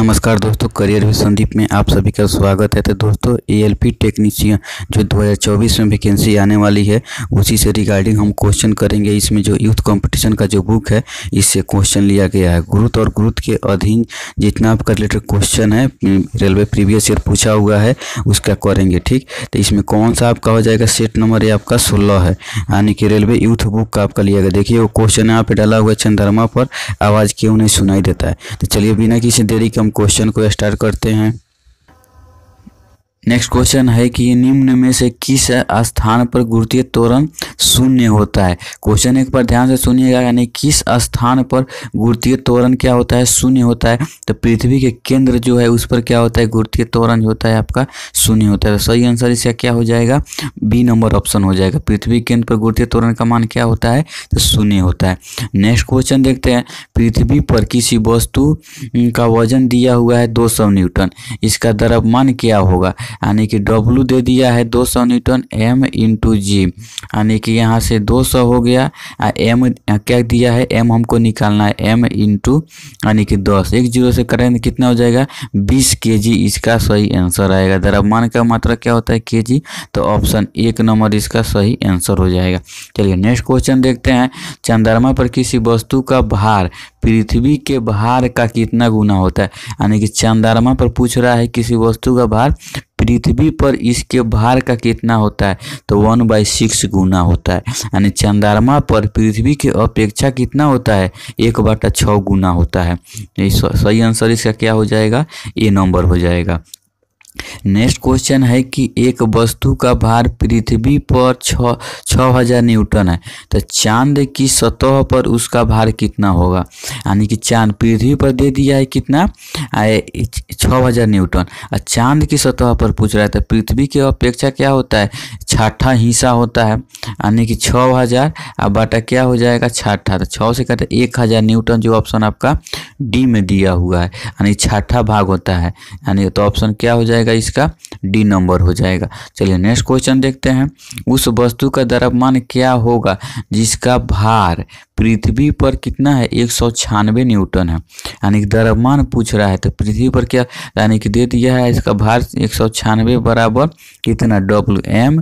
नमस्कार दोस्तों, career with Sandeep में आप सभी का स्वागत है। तो दोस्तों एएलपी टेक्नीशियन जो 2024 में वैकेंसी आने वाली है उसी से रिगार्डिंग हम क्वेश्चन करेंगे। इसमें जो यूथ कंपटीशन का जो बुक है इससे क्वेश्चन लिया गया है। गुरुत्व और गुरुत्व के अधीन जितना आपका रिलेटेड क्वेश्चन है रेलवे प्रीवियस ईयर पूछा हुआ है उसका करेंगे। ठीक, तो इसमें कौन सा आपका हो जाएगा, सेट नंबर ये आपका 16 है, यानी कि रेलवे यूथ बुक का आपका लिया गया। देखिए वो क्वेश्चन यहाँ पे डाला हुआ है, चंद्रमा पर आवाज़ क्यों नहीं सुनाई देता है। तो चलिए बिना किसी देरी के हम क्वेश्चन को स्टार्ट करते हैं। नेक्स्ट क्वेश्चन है कि निम्न में से किस स्थान पर गुरुत्वीय त्वरण शून्य होता है। क्वेश्चन एक बार ध्यान से सुनिएगा, यानी किस स्थान पर गुरुत्वीय त्वरण क्या होता है, शून्य होता है। तो पृथ्वी के केंद्र जो है उस पर क्या होता है, गुरुत्वीय त्वरण जो होता है आपका शून्य होता है। तो सही आंसर इसका क्या हो जाएगा, बी नंबर ऑप्शन हो जाएगा। पृथ्वी केंद्र पर गुरुत्वीय त्वरण का मान क्या होता है, तो शून्य होता है। नेक्स्ट क्वेश्चन देखते हैं, पृथ्वी पर किसी वस्तु का वजन दिया हुआ है 200 न्यूटन, इसका द्रव्यमान क्या होगा। यानी कि W दे दिया है 200 न्यूटन, M इंटू जी, यानी कि यहाँ से 200 हो गया, M क्या दिया है, M हमको निकालना है, M इंटू यानी कि 10, एक जीरो से करेंगे कितना हो जाएगा 20 kg, इसका सही आंसर आएगा। द्रव्यमान का मात्रा क्या होता है kg, तो ऑप्शन एक नंबर इसका सही आंसर हो जाएगा। चलिए नेक्स्ट क्वेश्चन देखते हैं, चंद्रमा पर किसी वस्तु का भार पृथ्वी के भार का कितना गुना होता है। यानी कि चंद्रमा पर पूछ रहा है किसी वस्तु का भार पृथ्वी पर इसके भार का कितना होता है, तो 1/6 गुना होता है। यानी चंद्रमा पर पृथ्वी के अपेक्षा कितना होता है, 1/6 गुना होता है। सही आंसर इसका क्या हो जाएगा, ए नंबर हो जाएगा। नेक्स्ट क्वेश्चन है कि एक वस्तु का भार पृथ्वी पर 6000 न्यूटन है, तो चांद की सतह पर उसका भार कितना होगा। यानी कि चांद पृथ्वी पर दे दिया है कितना 6000 न्यूटन, और चांद की सतह पर पूछ रहा है, तो पृथ्वी की अपेक्षा क्या होता है, छठा हिस्सा होता है। यानी कि 6000 अब बाटा क्या हो जाएगा छठा, तो 6 से काटे 1000 न्यूटन, जो ऑप्शन आपका डी में दिया हुआ है, यानी छठा भाग होता है। यानी तो ऑप्शन क्या हो जाएगा इसका, डी नंबर हो जाएगा। चलिए नेक्स्ट क्वेश्चन देखते हैं, उस वस्तु का द्रव्यमान क्या होगा जिसका भार पृथ्वी पर कितना है 196 न्यूटन है। यानी कि द्रव्यमान पूछ रहा है, तो पृथ्वी पर क्या, यानी कि दे दिया है इसका भार 196 बराबर कितना WM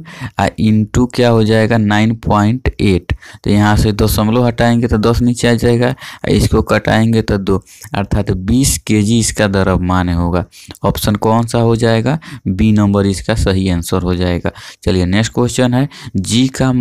इंटू क्या हो जाएगा 9.8। तो यहाँ से दशमलव हटाएंगे तो 10 नीचे आ जाएगा, इसको कटाएंगे तो 2, अर्थात 20 kg इसका द्रव्यमान होगा। ऑप्शन कौन सा हो जाएगा, बी नंबर इसका सही आंसर हो जाएगा। चलिए नेक्स्ट क्वेश्चन है, जी का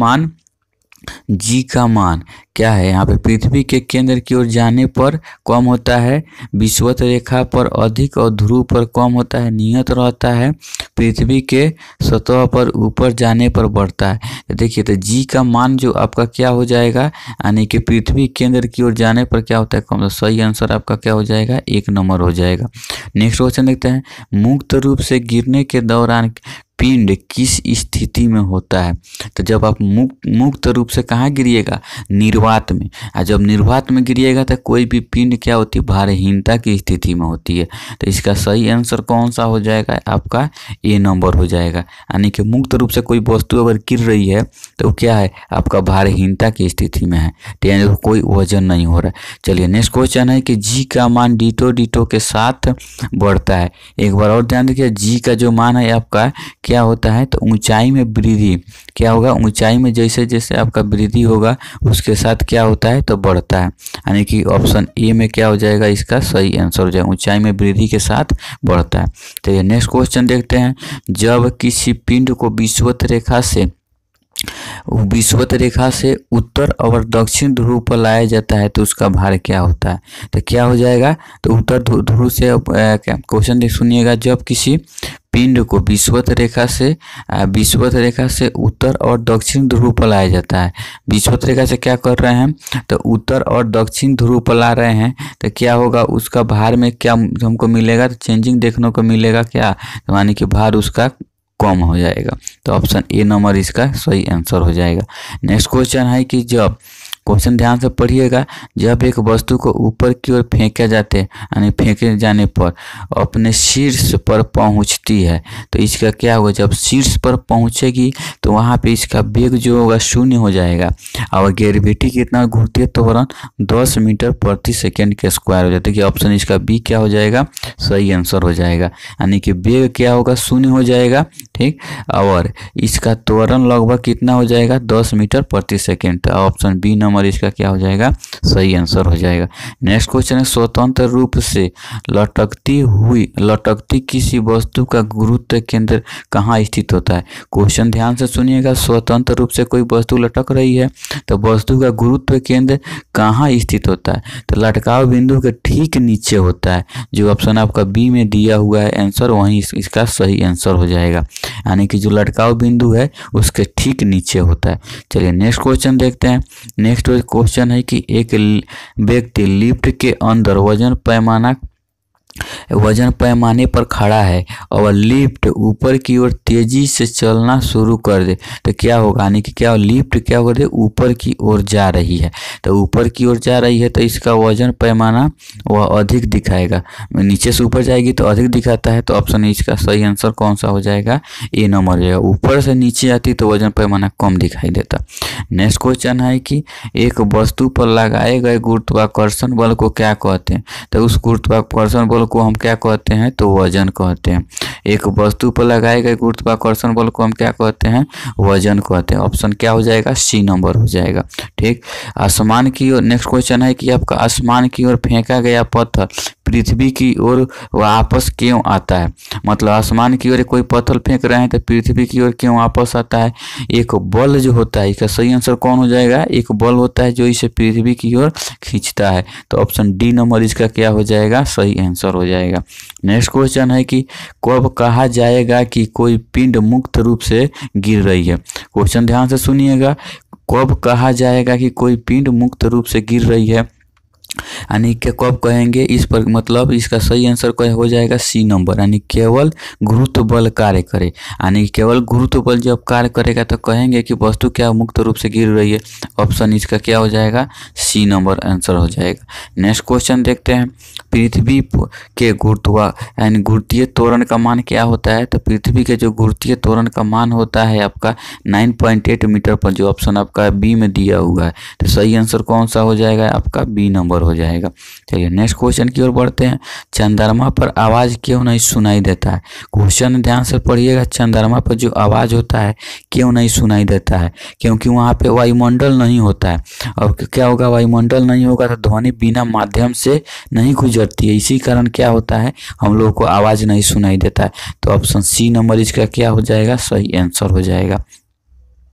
मान क्या है। यहाँ पे पृथ्वी के केंद्र की ओर जाने पर कम होता है, विषुवत रेखा पर अधिक और ध्रुव पर कम होता है, नियत रहता है, पृथ्वी के सतह पर ऊपर जाने पर बढ़ता है। तो देखिए, तो जी का मान जो आपका क्या हो जाएगा, यानी कि पृथ्वी केंद्र की ओर जाने पर क्या होता है कम, तो सही आंसर आपका क्या हो जाएगा, एक नंबर हो जाएगा। नेक्स्ट क्वेश्चन देखते हैं, मुक्त रूप से गिरने के दौरान पिंड किस स्थिति में होता है। तो जब आप मुक्त रूप से कहाँ गिरिएगा, निर्वात में, और जब निर्वात में गिरिएगा तो कोई भी पिंड क्या होती है, भारहीनता की स्थिति में होती है। तो इसका सही आंसर कौन सा हो जाएगा, आपका ए नंबर हो जाएगा। यानी कि मुक्त रूप से कोई वस्तु अगर गिर रही है तो क्या है, आपका भारहीनता की स्थिति में है, यानी तो कोई वजन नहीं हो रहा है। चलिए नेक्स्ट क्वेश्चन है कि जी का मान डिटो के साथ बढ़ता है। एक बार और ध्यान देखिए, जी का जो मान है आपका क्या होता है, तो ऊंचाई में वृद्धि क्या होगा, ऊंचाई में जैसे जैसे आपका वृद्धि होगा उसके साथ क्या होता है, तो बढ़ता है। यानी कि ऑप्शन ए में क्या हो जाएगा, इसका सही आंसर हो जाएगा, ऊंचाई में वृद्धि के साथ बढ़ता है। तो ये नेक्स्ट क्वेश्चन देखते हैं, जब किसी पिंड को विषुवत रेखा से उत्तर और दक्षिण ध्रुव पर लाया जाता है तो उसका भार क्या होता है। तो क्या हो जाएगा, तो उत्तर ध्रुव से क्वेश्चन सुनिएगा, जब किसी पिंड को विषुवत रेखा से उत्तर और दक्षिण ध्रुव पर लाया जाता है। विषुवत रेखा से क्या कर रहे हैं, तो उत्तर और दक्षिण ध्रुव पर ला रहे हैं, तो क्या होगा, उसका भार में क्या हमको मिलेगा, तो चेंजिंग देखने को मिलेगा क्या, यानी कि भार उसका कम हो जाएगा। तो ऑप्शन ए नंबर इसका सही आंसर हो जाएगा। नेक्स्ट क्वेश्चन है कि जब क्वेश्चन ध्यान से पढ़िएगा। जब एक वस्तु को ऊपर की ओर फेंके जाते यानी फेंके जाने पर अपने शीर्ष पर पहुंचती है तो इसका क्या होगा, जब शीर्ष पर पहुंचेगी तो वहां पे इसका वेग जो होगा शून्य हो जाएगा और ग्रेविटी कितना घूर्ती त्वरण 10 मीटर प्रति सेकेंड के स्क्वायर हो जाता है कि ऑप्शन इसका बी क्या हो जाएगा, सही आंसर हो जाएगा। यानी कि वेग क्या होगा, शून्य हो जाएगा, ठीक। और इसका त्वरण लगभग कितना हो जाएगा, 10 मीटर प्रति सेकेंड। तो ऑप्शन बी नंबर इसका क्या हो जाएगा, सही आंसर हो जाएगा। नेक्स्ट क्वेश्चन है, स्वतंत्र रूप से लटकती किसी वस्तु का गुरुत्व केंद्र कहाँ स्थित होता है। क्वेश्चन ध्यान से सुनिएगा। स्वतंत्र रूप से कोई वस्तु लटक रही है तो वस्तु का गुरुत्व केंद्र कहाँ स्थित होता है, तो लटकाव बिंदु के ठीक नीचे होता है। जो ऑप्शन आपका बी में दिया हुआ है आंसर, वहीं इसका सही आंसर हो जाएगा। यानी कि जो लटकाव बिंदु है उसके ठीक नीचे होता है। चलिए नेक्स्ट क्वेश्चन देखते हैं। नेक्स्ट क्वेश्चन है कि एक व्यक्ति लिफ्ट के अंदर वजन पैमाने पर खड़ा है और लिफ्ट ऊपर की ओर तेजी से चलना शुरू कर दे तो क्या होगा, यानी कि क्या लिफ्ट क्या कर दे, ऊपर की ओर जा रही है। तो ऊपर की ओर जा रही है तो इसका वजन पैमाना वह अधिक दिखाएगा, नीचे से ऊपर जाएगी तो अधिक दिखाता है। तो ऑप्शन इसका सही आंसर कौन सा हो जाएगा, ए नंबर हो जाएगा। ऊपर से नीचे आती तो वजन पैमाना कम दिखाई देता। नेक्स्ट क्वेश्चन है कि एक वस्तु पर लगाए गए गुरुत्वाकर्षण बल को क्या कहते हैं, तो उस गुरुत्वाकर्षण बल को हम क्या कहते हैं, तो वजन कहते हैं। एक वस्तु पर लगाए गए गुरुत्वाकर्षण बल को हम क्या कहते हैं, वजन कहते हैं। ऑप्शन क्या हो जाएगा, सी नंबर हो जाएगा, ठीक। आसमान की ओर नेक्स्ट क्वेश्चन है कि आपका आसमान की ओर फेंका गया पत्थर पृथ्वी की ओर वापस क्यों आता है। मतलब आसमान की ओर कोई पत्थर फेंक रहे हैं तो पृथ्वी की ओर क्यों वापस आता है। एक बल जो होता है, इसका सही आंसर कौन हो जाएगा, एक बल होता है जो इसे पृथ्वी की ओर खींचता है। तो ऑप्शन डी नंबर इसका क्या हो जाएगा, सही आंसर हो जाएगा। नेक्स्ट क्वेश्चन है कि कब कहा जाएगा कि कोई पिंड मुक्त रूप से गिर रही है। क्वेश्चन ध्यान से सुनिएगा। कब कहा जाएगा कि कोई पिंड मुक्त रूप से गिर रही है, यानी कि कब कहेंगे इस पर, मतलब इसका सही आंसर क्या हो जाएगा, सी नंबर। यानी केवल गुरुत्व बल कार्य करे, यानी केवल गुरुत्व बल जब कार्य करेगा तो कहेंगे कि वस्तु क्या मुक्त रूप से गिर रही है। ऑप्शन इसका क्या हो जाएगा, सी नंबर आंसर हो जाएगा। नेक्स्ट क्वेश्चन देखते हैं। पृथ्वी के गुरुत्वीय त्वरण का मान क्या होता है, तो पृथ्वी के जो गुरुत्वीय त्वरण का मान होता है आपका 9.8 मीटर पर, जो ऑप्शन आपका बी में दिया हुआ है। तो सही आंसर कौन सा हो जाएगा, आपका बी नंबर हो जाएगा। चलिए नेक्स्ट क्वेश्चन की ओर बढ़ते हैं। चंद्रमा पर आवाज क्यों नहीं सुनाई देता है। क्वेश्चन ध्यान से पढ़िएगा। चंद्रमा पर जो आवाज होता है क्यों नहीं सुनाई देता है, क्योंकि वहां पे वायुमंडल नहीं होता है। और क्या होगा, वायुमंडल नहीं होगा तो ध्वनि बिना माध्यम से नहीं गुजरती है, इसी कारण क्या होता है, हम लोगों को आवाज नहीं सुनाई देता है। तो ऑप्शन सी नंबर इसका क्या हो जाएगा, सही आंसर हो जाएगा।